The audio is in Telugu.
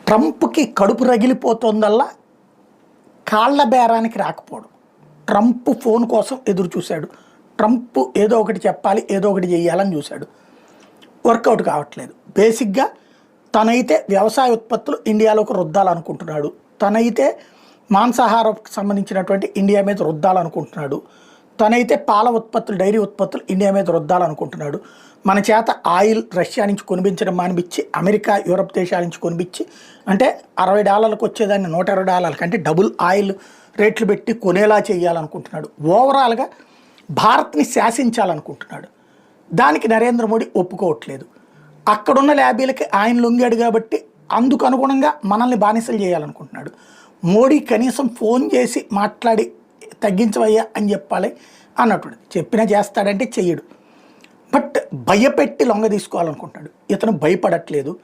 ట్రంప్కి కడుపు రగిలిపోతుందల్లా కాళ్ళ బేరానికి రాకపోవడం. ట్రంప్ ఫోన్ కోసం ఎదురు చూశాడు. ట్రంప్ ఏదో ఒకటి చెప్పాలి, ఏదో ఒకటి చేయాలని చూశాడు. వర్కౌట్ కావట్లేదు. బేసిక్గా తనైతే వ్యవసాయ ఉత్పత్తులు ఇండియాలోకి రుద్దాలనుకుంటున్నాడు. తనైతే మాంసాహారంకి సంబంధించినటువంటి ఇండియా మీద రుద్దాలనుకుంటున్నాడు. తనైతే పాల ఉత్పత్తులు, డైరీ ఉత్పత్తులు ఇండియా మీద రుద్దాలనుకుంటున్నాడు. మన చేత ఆయిల్ రష్యా నుంచి కొనిపించడం మానిపించి, అమెరికా, యూరప్ దేశాల నుంచి కొనిపించి, అంటే $60 వచ్చేదాన్ని $120 అంటే డబుల్ ఆయిల్ రేట్లు పెట్టి కొనేలా చేయాలనుకుంటున్నాడు. ఓవరాల్గా భారత్ని శాసించాలనుకుంటున్నాడు. దానికి నరేంద్ర మోడీ ఒప్పుకోవట్లేదు. అక్కడున్న ల్యాబీలకి ఆయన లొంగాడు కాబట్టి అందుకు అనుగుణంగా మనల్ని బానిసలు చేయాలనుకుంటున్నాడు. మోడీ కనీసం ఫోన్ చేసి మాట్లాడి తగ్గించవయ్యా అని చెప్పాలి అన్నట్టు. చెప్పినా చేస్తాడంటే చెయ్యడు. బట్ భయపెట్టి లొంగ తీసుకోవాలనుకుంటున్నాడు. ఇతను భయపడట్లేదు.